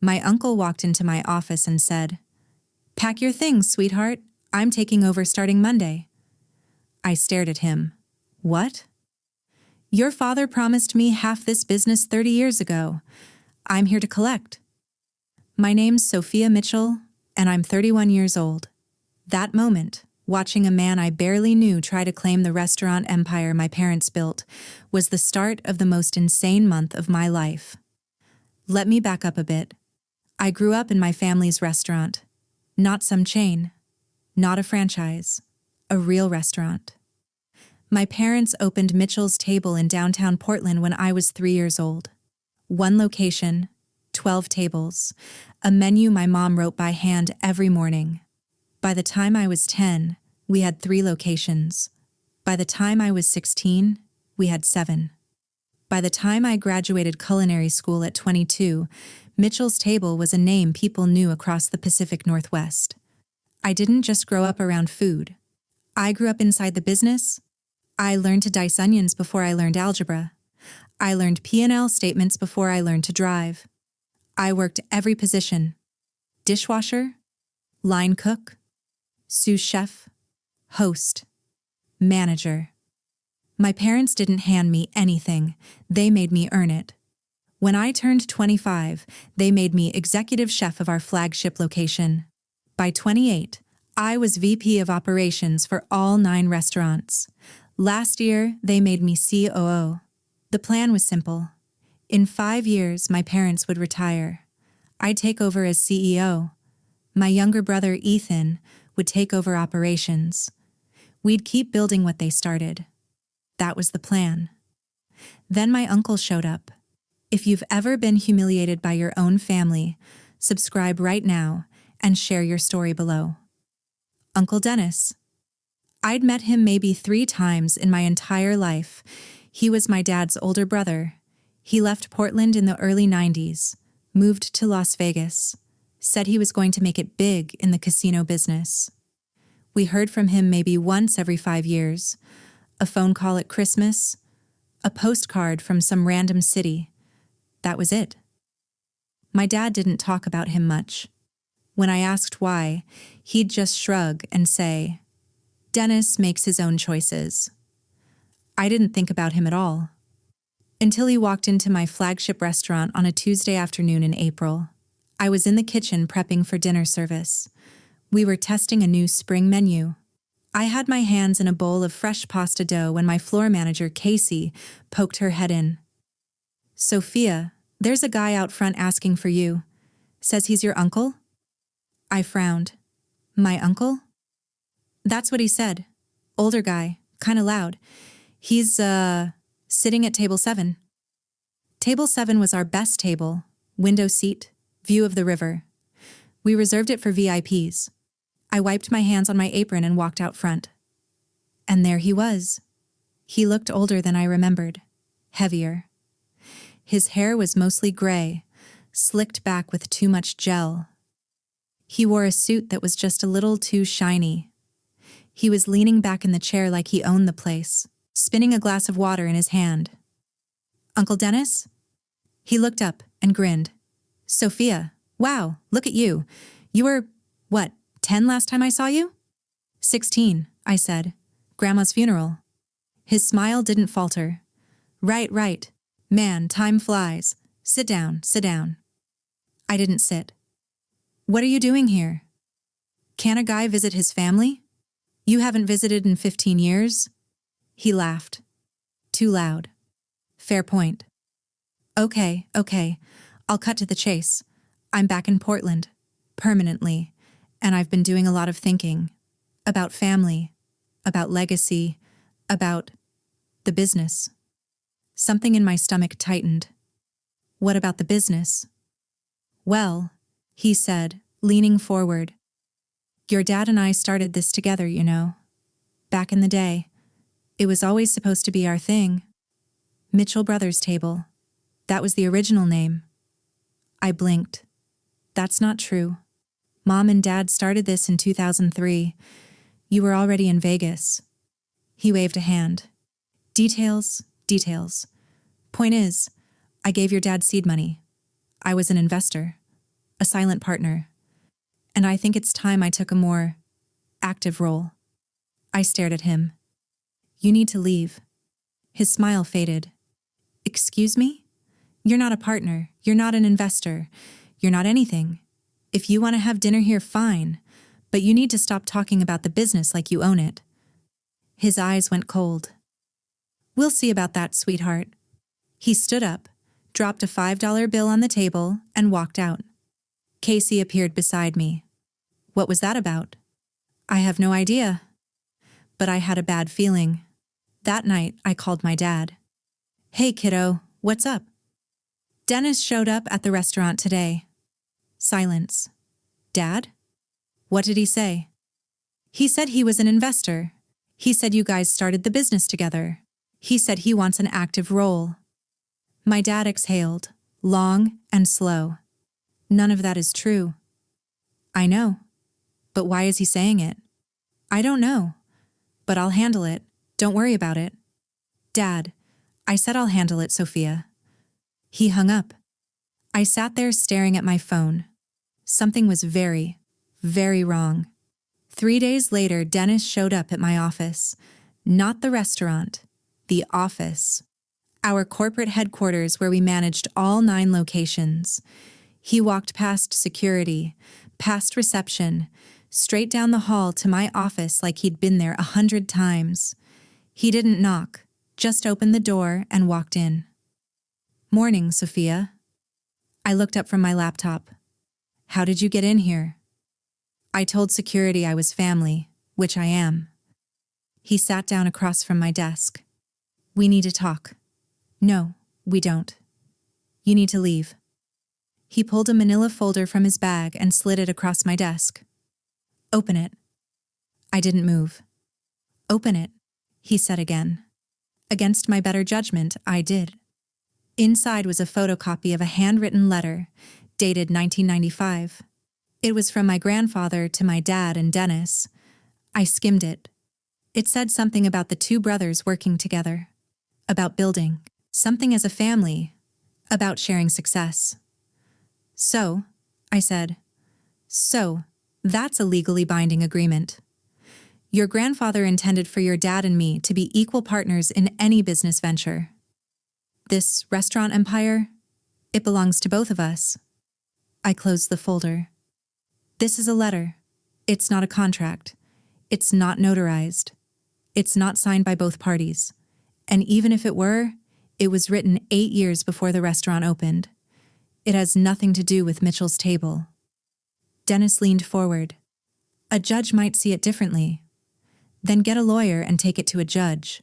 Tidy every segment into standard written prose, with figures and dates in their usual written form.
My uncle walked into my office and said, "Pack your things, sweetheart. I'm taking over starting Monday." I stared at him. What? Your father promised me half this business 30 years ago. I'm here to collect. My name's Sophia Mitchell, and I'm 31 years old. That moment, watching a man I barely knew try to claim the restaurant empire my parents built, was the start of the most insane month of my life. Let me back up a bit. I grew up in my family's restaurant. Not some chain. Not a franchise. A real restaurant. My parents opened Mitchell's Table in downtown Portland when I was 3 years old. One location, 12 tables, a menu my mom wrote by hand every morning. By the time I was 10, we had 3 locations. By the time I was 16, we had 7. By the time I graduated culinary school at 22, Mitchell's Table was a name people knew across the Pacific Northwest. I didn't just grow up around food. I grew up inside the business. I learned to dice onions before I learned algebra. I learned P&L statements before I learned to drive. I worked every position: dishwasher, line cook, sous chef, host, manager. My parents didn't hand me anything, they made me earn it. When I turned 25, they made me executive chef of our flagship location. By 28, I was VP of operations for all 9 restaurants. Last year, they made me COO. The plan was simple. In 5 years, my parents would retire. I'd take over as CEO. My younger brother, Ethan, would take over operations. We'd keep building what they started. That was the plan. Then my uncle showed up. If you've ever been humiliated by your own family, subscribe right now and share your story below. Uncle Dennis. I'd met him maybe 3 times in my entire life. He was my dad's older brother. He left Portland in the early 90s, moved to Las Vegas, said he was going to make it big in the casino business. We heard from him maybe once every 5 years, a phone call at Christmas, a postcard from some random city. That was it. My dad didn't talk about him much. When I asked why, he'd just shrug and say, "Dennis makes his own choices." I didn't think about him at all. Until he walked into my flagship restaurant on a Tuesday afternoon in April. I was in the kitchen prepping for dinner service. We were testing a new spring menu. I had my hands in a bowl of fresh pasta dough when my floor manager, Casey, poked her head in. "Sophia, there's a guy out front asking for you. Says he's your uncle?" I frowned. My uncle? That's what he said. Older guy, kinda loud. He's, sitting at table 7. Table 7 was our best table, window seat, view of the river. We reserved it for VIPs. I wiped my hands on my apron and walked out front. And there he was. He looked older than I remembered, heavier. His hair was mostly gray, slicked back with too much gel. He wore a suit that was just a little too shiny. He was leaning back in the chair like he owned the place, spinning a glass of water in his hand. "Uncle Dennis?" He looked up and grinned. "Sophia, wow, look at you. You were, 10 last time I saw you?" 16, I said. "Grandma's funeral." His smile didn't falter. Right. Man, time flies. Sit down. I didn't sit. "What are you doing here? Can a guy visit his family? You haven't visited in 15 years? He laughed. Too loud. Fair point. Okay. I'll cut to the chase. I'm back in Portland, permanently, and I've been doing a lot of thinking. About family, about legacy, about the business. Something in my stomach tightened. What about the business? Well, he said, leaning forward. Your dad and I started this together, you know. Back in the day. It was always supposed to be our thing. Mitchell Brothers Table. That was the original name. I blinked. That's not true. Mom and Dad started this in 2003. You were already in Vegas. He waved a hand. Details. Point is, I gave your dad seed money. I was an investor. a silent partner. And I think it's time I took a more active role. I stared at him. You need to leave. His smile faded. Excuse me? You're not a partner. You're not an investor. You're not anything. If you want to have dinner here, fine. But you need to stop talking about the business like you own it. His eyes went cold. We'll see about that, sweetheart. He stood up, dropped a $5 bill on the table, and walked out. Casey appeared beside me. What was that about? I have no idea. But I had a bad feeling. That night, I called my dad. Hey, kiddo, what's up? Dennis showed up at the restaurant today. Silence. Dad? What did he say? He said he was an investor. He said you guys started the business together. He said he wants an active role. My dad exhaled, long and slow. None of that is true. I know. But why is he saying it? I don't know. But I'll handle it. Don't worry about it. Dad, I said I'll handle it, Sophia. He hung up. I sat there staring at my phone. Something was very, very wrong. 3 days later, Dennis showed up at my office. Not the restaurant, the office. Our corporate headquarters where we managed all 9 locations. He walked past security, past reception, straight down the hall to my office like he'd been there 100 times. He didn't knock, just opened the door and walked in. Morning, Sophia. I looked up from my laptop. How did you get in here? I told security I was family, which I am. He sat down across from my desk. We need to talk. No, we don't. You need to leave. He pulled a manila folder from his bag and slid it across my desk. Open it. I didn't move. Open it, he said again. Against my better judgment, I did. Inside was a photocopy of a handwritten letter, dated 1995. It was from my grandfather to my dad and Dennis. I skimmed it. It said something about the 2 brothers working together, about building, something as a family, about sharing success. So, I said, so, that's a legally binding agreement. Your grandfather intended for your dad and me to be equal partners in any business venture. This restaurant empire, it belongs to both of us. I closed the folder. This is a letter. It's not a contract. It's not notarized. It's not signed by both parties. And even if it were, it was written 8 years before the restaurant opened. It has nothing to do with Mitchell's table. Dennis leaned forward. A judge might see it differently. Then get a lawyer and take it to a judge.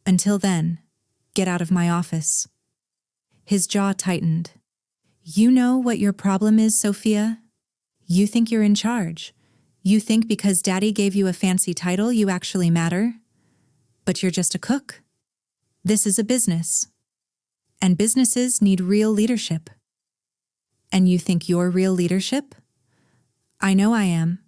Until then, get out of my office. His jaw tightened. You know what your problem is, Sophia? You think you're in charge. You think because Daddy gave you a fancy title, you actually matter. But you're just a cook. This is a business. And businesses need real leadership. And you think you're real leadership? I know I am.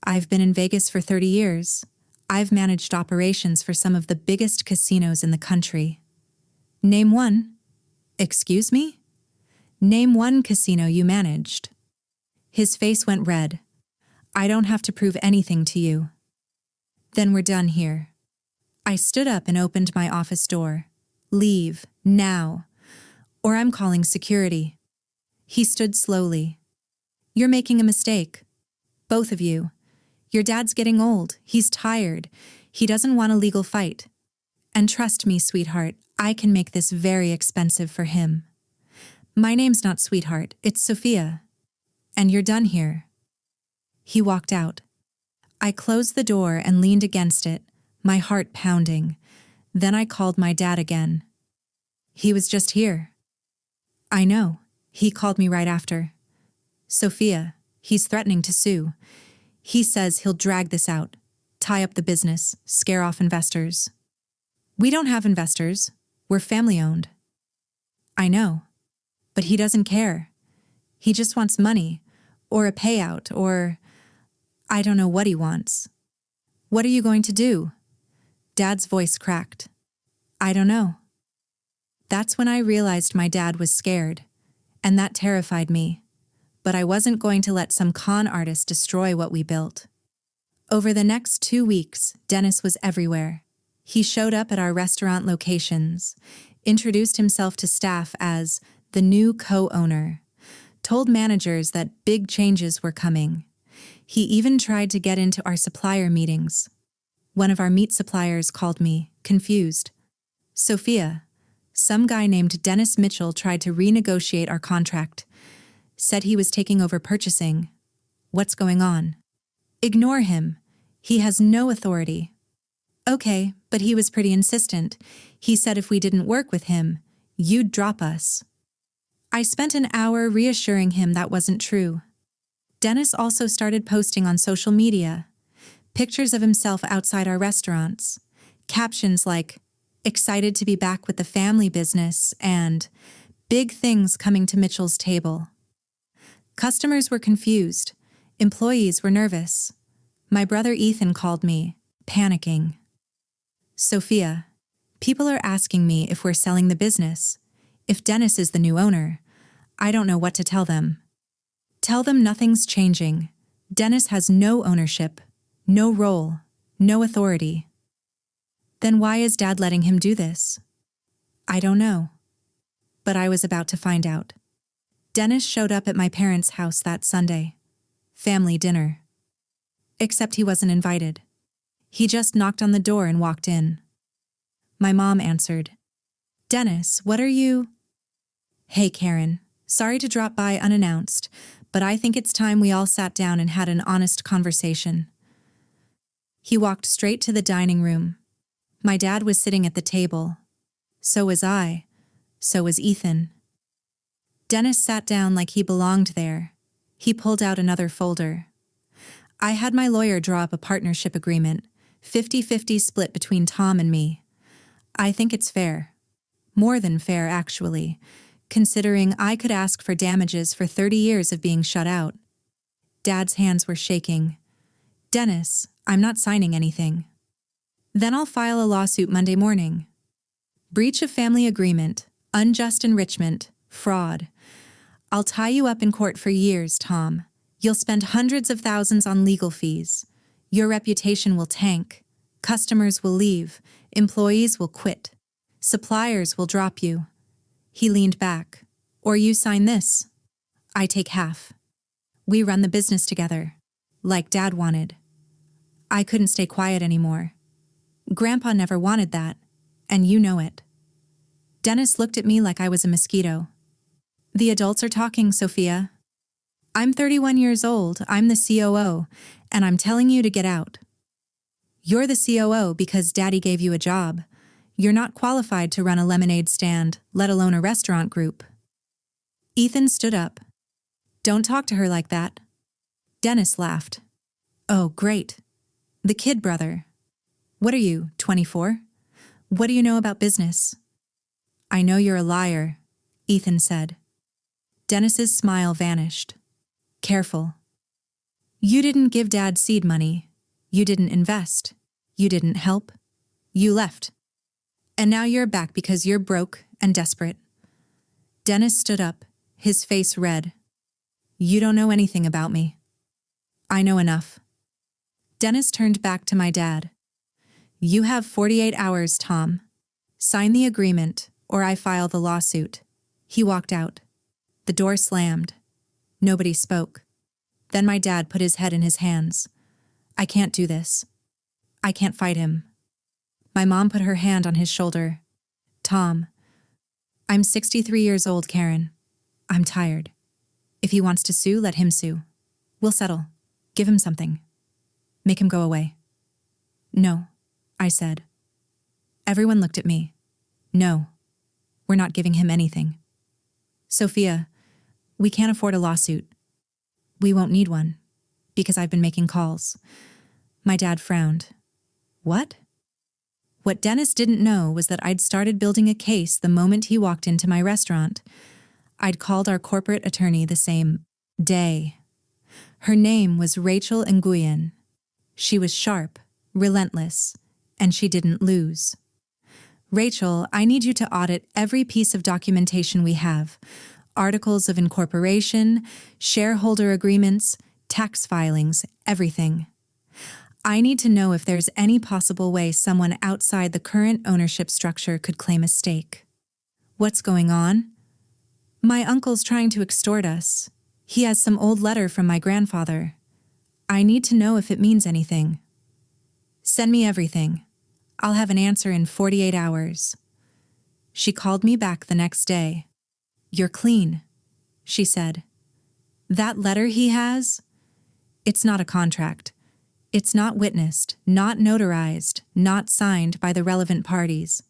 I've been in Vegas for 30 years. I've managed operations for some of the biggest casinos in the country. Name one. Excuse me? Name one casino you managed. His face went red. I don't have to prove anything to you. Then we're done here. I stood up and opened my office door. Leave, now, or I'm calling security. He stood slowly. You're making a mistake. Both of you. Your dad's getting old. He's tired. He doesn't want a legal fight. And trust me, sweetheart, I can make this very expensive for him. My name's not Sweetheart, it's Sophia. And you're done here. He walked out. I closed the door and leaned against it, my heart pounding. Then I called my dad again. He was just here. I know. He called me right after. Sophia, he's threatening to sue. He says he'll drag this out, tie up the business, scare off investors. We don't have investors. We're family-owned. I know. But he doesn't care. He just wants money, or a payout, or I don't know what he wants. What are you going to do? Dad's voice cracked. I don't know. That's when I realized my dad was scared, and that terrified me. but I wasn't going to let some con artist destroy what we built. Over the next 2 weeks, Dennis was everywhere. He showed up at our restaurant locations, introduced himself to staff as the new co-owner, told managers that big changes were coming. He even tried to get into our supplier meetings. One of our meat suppliers called me, confused. "Sophia, some guy named Dennis Mitchell tried to renegotiate our contract. Said he was taking over purchasing. What's going on?" "Ignore him. He has no authority." "Okay, but he was pretty insistent. He said if we didn't work with him, you'd drop us." I spent an hour reassuring him that wasn't true. Dennis also started posting on social media, pictures of himself outside our restaurants, captions like, "Excited to be back with the family business," and "Big things coming to Mitchell's table." Customers were confused. Employees were nervous. My brother Ethan called me, panicking. "Sophia, people are asking me if we're selling the business. If Dennis is the new owner, I don't know what to tell them." "Tell them nothing's changing. Dennis has no ownership, no role, no authority." "Then why is Dad letting him do this?" "I don't know." But I was about to find out. Dennis showed up at my parents' house that Sunday. Family dinner. Except he wasn't invited. He just knocked on the door and walked in. My mom answered. "Dennis, what are you—" "Hey, Karen. Sorry to drop by unannounced, but I think it's time we all sat down and had an honest conversation." He walked straight to the dining room. My dad was sitting at the table. So was I. So was Ethan. Dennis sat down like he belonged there. He pulled out another folder. "I had my lawyer draw up a partnership agreement, 50-50 split between Tom and me. I think it's fair. More than fair, actually, considering I could ask for damages for 30 years of being shut out." Dad's hands were shaking. "Dennis, I'm not signing anything." "Then I'll file a lawsuit Monday morning. Breach of family agreement, unjust enrichment, fraud. I'll tie you up in court for years, Tom. You'll spend hundreds of thousands on legal fees. Your reputation will tank. Customers will leave. Employees will quit. Suppliers will drop you." He leaned back. "Or you sign this. I take half. We run the business together, like Dad wanted." I couldn't stay quiet anymore. Grandpa never wanted that, and you know it. Dennis looked at me like I was a mosquito. "The adults are talking, Sophia. I'm 31 years old, I'm the COO, and I'm telling you to get out. You're the COO because Daddy gave you a job. You're not qualified to run a lemonade stand, let alone a restaurant group." Ethan stood up. "Don't talk to her like that." Dennis laughed. "Oh, great. The kid brother. What are you, 24? What do you know about business?" "I know you're a liar," Ethan said. Dennis's smile vanished. "Careful. You didn't give Dad seed money. You didn't invest. You didn't help. You left. And now you're back because you're broke and desperate." Dennis stood up, his face red. "You don't know anything about me." "I know enough." Dennis turned back to my dad. "You have 48 hours, Tom. Sign the agreement, or I file the lawsuit." He walked out. The door slammed. Nobody spoke. Then my dad put his head in his hands. "I can't do this. I can't fight him." My mom put her hand on his shoulder. "Tom, I'm 63 years old, Karen. I'm tired. If he wants to sue, let him sue. We'll settle. Give him something. Make him go away." "No," I said. Everyone looked at me. "No, we're not giving him anything." "Sophia, we can't afford a lawsuit. We won't need one, because I've been making calls." My dad frowned. "What?" What Dennis didn't know was that I'd started building a case the moment he walked into my restaurant. I'd called our corporate attorney the same day. Her name was Rachel Nguyen. She was sharp, relentless, and she didn't lose. "Rachel, I need you to audit every piece of documentation we have. articles of incorporation, shareholder agreements, tax filings, everything. I need to know if there's any possible way someone outside the current ownership structure could claim a stake. What's going on? My uncle's trying to extort us. He has some old letter from my grandfather. I need to know if it means anything. Send me everything. I'll have an answer in 48 hours. She called me back the next day. You're clean, she said. That letter he has? It's not a contract. It's not witnessed, not notarized, not signed by the relevant parties.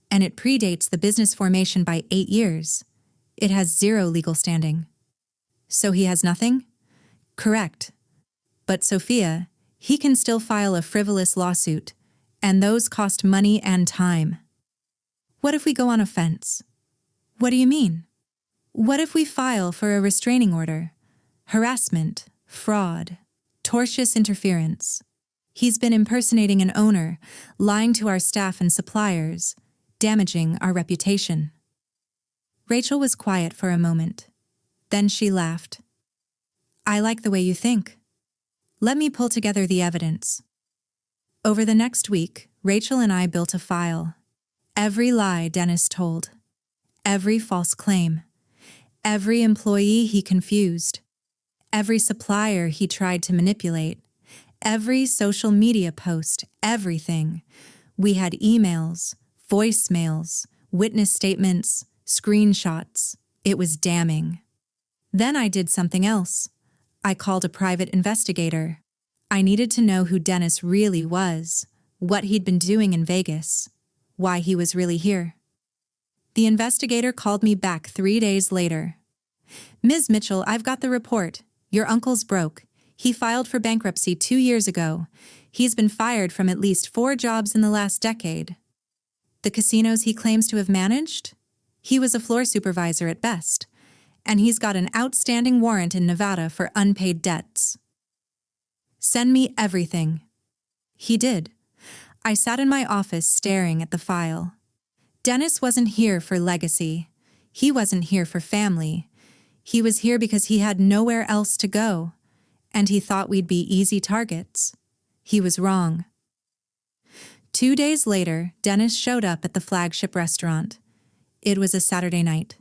And it predates the business formation by 8 years. It has 0 legal standing. So he has nothing? Correct. But Sophia, he can still file a frivolous lawsuit, and those cost money and time. What if we go on offense? What do you mean? What if we file for a restraining order? Harassment, fraud, tortious interference. He's been impersonating an owner, lying to our staff and suppliers, damaging our reputation. Rachel was quiet for a moment. Then she laughed. I like the way you think. Let me pull together the evidence. Over the next week, Rachel and I built a file. Every lie Dennis told. Every false claim. Every employee he confused. Every supplier he tried to manipulate. Every social media post, everything. We had emails, voicemails, witness statements, screenshots. It was damning. Then I did something else. I called a private investigator. I needed to know who Dennis really was, what he'd been doing in Vegas, why he was really here. The investigator called me back 3 days later. Ms. Mitchell, I've got the report. Your uncle's broke. He filed for bankruptcy 2 years ago. He's been fired from at least 4 jobs in the last decade. The casinos he claims to have managed? He was a floor supervisor at best. And he's got an outstanding warrant in Nevada for unpaid debts. Send me everything. He did. I sat in my office staring at the file. Dennis wasn't here for legacy. He wasn't here for family. He was here because he had nowhere else to go, and he thought we'd be easy targets. He was wrong. 2 days later, Dennis showed up at the flagship restaurant. It was a Saturday night.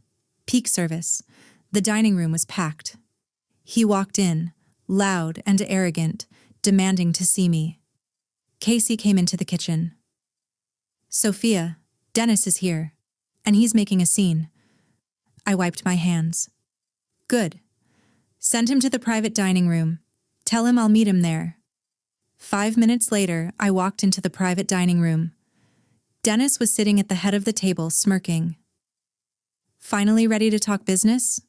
Peak service. The dining room was packed. He walked in, loud and arrogant, demanding to see me. Casey came into the kitchen. Sophia, Dennis is here, and he's making a scene. I wiped my hands. Good. Send him to the private dining room. Tell him I'll meet him there. 5 minutes later, I walked into the private dining room. Dennis was sitting at the head of the table, smirking. Finally ready to talk business?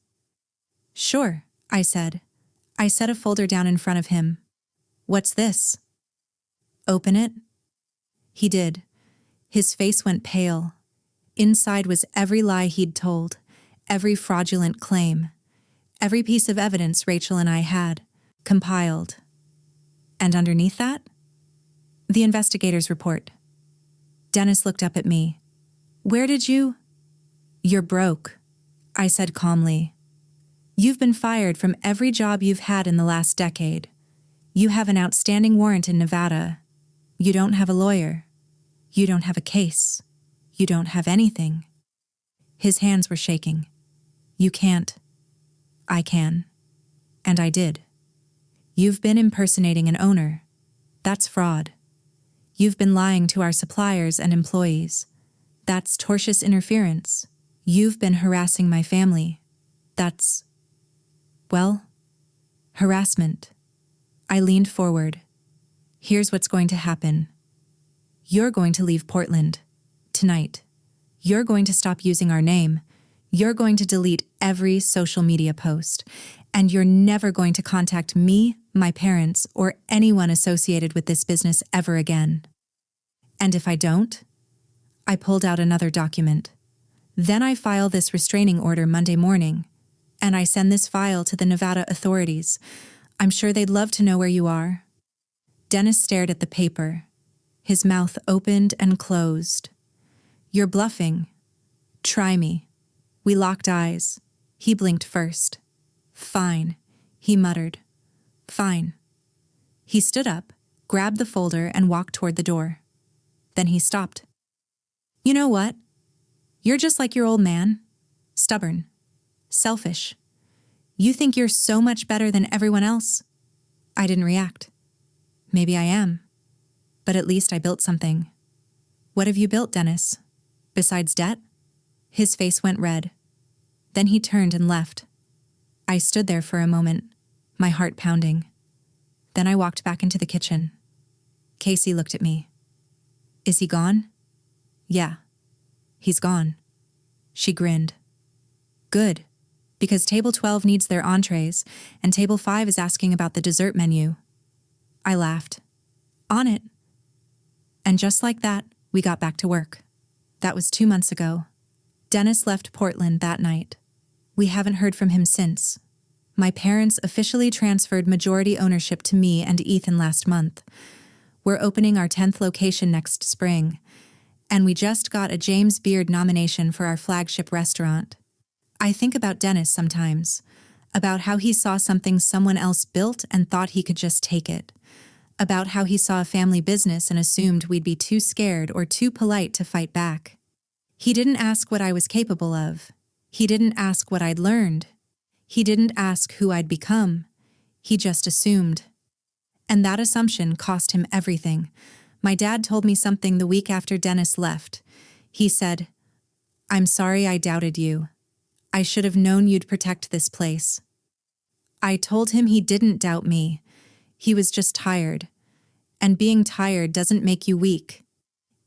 Sure, I said. I set a folder down in front of him. What's this? Open it. He did. His face went pale. Inside was every lie he'd told, every fraudulent claim, every piece of evidence Rachel and I had, compiled. And underneath that? The investigator's report. Dennis looked up at me. Where did you? You're broke, I said calmly. You've been fired from every job you've had in the last decade. You have an outstanding warrant in Nevada. You don't have a lawyer. You don't have a case. You don't have anything. His hands were shaking. You can't. I can. And I did. You've been impersonating an owner. That's fraud. You've been lying to our suppliers and employees. That's tortious interference. You've been harassing my family. That's, well, harassment. I leaned forward. Here's what's going to happen. You're going to leave Portland. Tonight. You're going to stop using our name. You're going to delete every social media post. And you're never going to contact me, my parents, or anyone associated with this business ever again. And if I don't? I pulled out another document. Then I file this restraining order Monday morning. And I send this file to the Nevada authorities. I'm sure they'd love to know where you are. Dennis stared at the paper. His mouth opened and closed. You're bluffing. Try me. We locked eyes. He blinked first. Fine, he muttered. Fine. He stood up, grabbed the folder, and walked toward the door. Then he stopped. You know what? You're just like your old man. Stubborn. Selfish. You think you're so much better than everyone else. I didn't react. Maybe I am. But at least I built something. What have you built, Dennis? Besides debt? His face went red. Then he turned and left. I stood there for a moment, my heart pounding. Then I walked back into the kitchen. Casey looked at me. Is he gone? Yeah, he's gone. She grinned. Good, because table 12 needs their entrees, and table 5 is asking about the dessert menu. I laughed. On it. And just like that, we got back to work. That was 2 months ago. Dennis left Portland that night. We haven't heard from him since. My parents officially transferred majority ownership to me and Ethan last month. We're opening our 10th location next spring, and we just got a James Beard nomination for our flagship restaurant. I think about Dennis sometimes, about how he saw something someone else built and thought he could just take it, about how he saw a family business and assumed we'd be too scared or too polite to fight back. He didn't ask what I was capable of. He didn't ask what I'd learned. He didn't ask who I'd become. He just assumed. And that assumption cost him everything. My dad told me something the week after Dennis left. He said, "I'm sorry I doubted you. I should have known you'd protect this place." I told him he didn't doubt me. He was just tired. And being tired doesn't make you weak.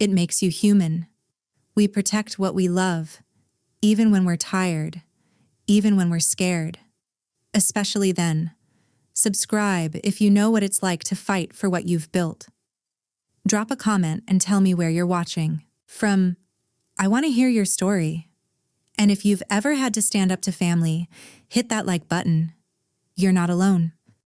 It makes you human. We protect what we love, even when we're tired, even when we're scared. Especially then. Subscribe if you know what it's like to fight for what you've built. Drop a comment and tell me where you're watching from. I want to hear your story. And if you've ever had to stand up to family, hit that like button. You're not alone.